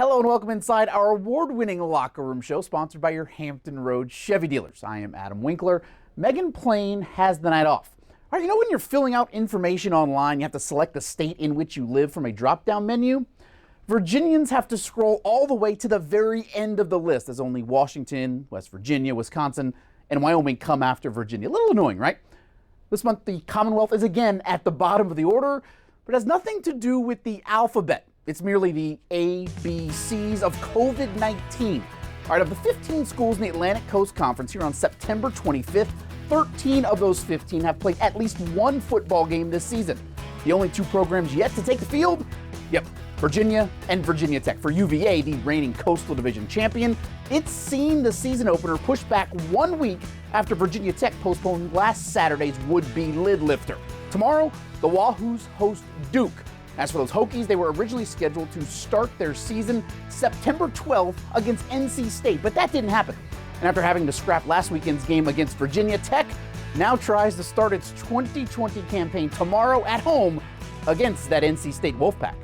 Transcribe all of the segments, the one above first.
Hello and welcome inside our award-winning locker room show sponsored by your Hampton Road Chevy dealers. I am Adam Winkler. Megan Plain has the night off. All right, you know when you're filling out information online, you have to select the state in which you live from a drop-down menu? Virginians have to scroll all the way to the very end of the list, as only Washington, West Virginia, Wisconsin, and Wyoming come after Virginia. A little annoying, right? This month, the Commonwealth is again at the bottom of the order, but it has nothing to do with the alphabet. It's merely the ABCs of COVID-19. All right, of the 15 schools in the Atlantic Coast Conference here on September 25th, 13 of those 15 have played at least one football game this season. The only two programs yet to take the field? Yep, Virginia and Virginia Tech. For UVA, the reigning Coastal Division champion, it's seen the season opener pushed back 1 week after Virginia Tech postponed last Saturday's would-be lid lifter. Tomorrow, the Wahoos host Duke. As for those Hokies, they were originally scheduled to start their season September 12th against NC State, but that didn't happen. And after having to scrap last weekend's game against Virginia Tech, now tries to start its 2020 campaign tomorrow at home against that NC State Wolfpack.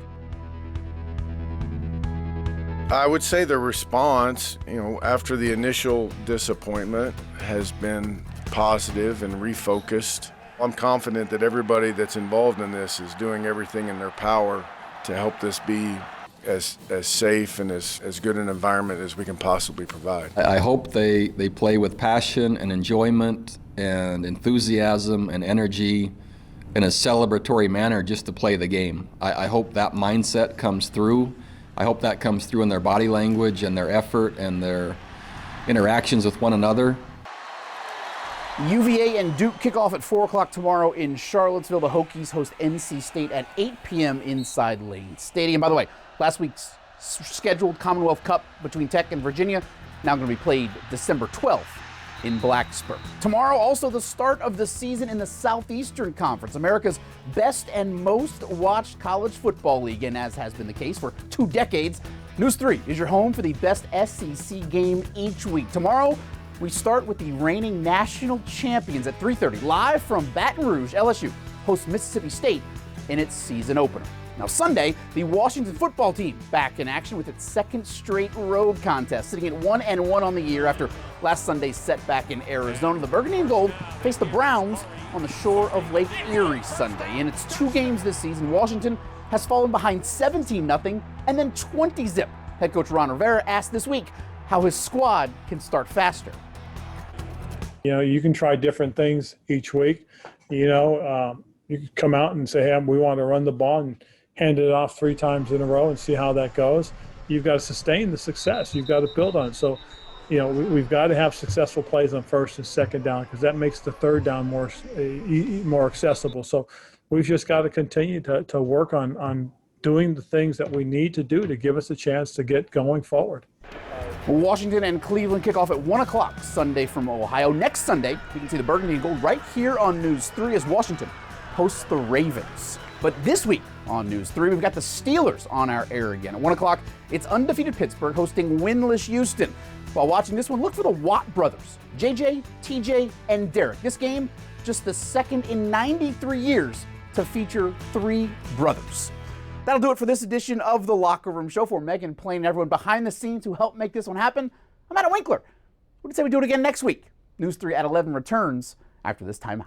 I would say the response, after the initial disappointment has been positive and refocused. I'm confident that everybody that's involved in this is doing everything in their power to help this be as safe and as good an environment as we can possibly provide. I hope they play with passion and enjoyment and enthusiasm and energy in a celebratory manner just to play the game. I hope that mindset comes through. I hope that comes through in their body language and their effort and their interactions with one another. UVA and Duke kick off at 4 o'clock tomorrow in Charlottesville. The Hokies host NC State at 8 p.m. inside Lane Stadium. By the way, last week's scheduled Commonwealth Cup between Tech and Virginia now going to be played December 12th in Blacksburg. Tomorrow, also the start of the season in the Southeastern Conference, America's best and most watched college football league, and as has been the case for 2 decades, News 3 is your home for the best SEC game each week. Tomorrow, we start with the reigning national champions at 3:30, live from Baton Rouge. LSU hosts Mississippi State in its season opener. Now Sunday, the Washington football team back in action with its second straight road contest, sitting at 1-1 on the year after last Sunday's setback in Arizona. The Burgundy and Gold face the Browns on the shore of Lake Erie Sunday. In its 2 games this season, Washington has fallen behind 17-0 and then 20-0. Head coach Ron Rivera asked this week how his squad can start faster. You can try different things each week. You can come out and say, hey, we want to run the ball and hand it off 3 times in a row and see how that goes. You've got to sustain the success. You've got to build on it. So, we've got to have successful plays on first and second down because that makes the third down more accessible. So we've just got to continue to work on doing the things that we need to do to give us a chance to get going forward. Washington and Cleveland kick off at 1 o'clock Sunday from Ohio. Next Sunday, you can see the Burgundy and Gold right here on News 3 as Washington hosts the Ravens. But this week on News 3, we've got the Steelers on our air again. At 1 o'clock, it's undefeated Pittsburgh hosting winless Houston. While watching this one, look for the Watt brothers, JJ, TJ, and Derek. This game, just the second in 93 years to feature 3 brothers. That'll do it for this edition of the Locker Room Show. For Megan Plain and everyone behind the scenes who helped make this one happen, I'm Adam Winkler. What do you say we do it again next week? News 3 at 11 returns after this timeout.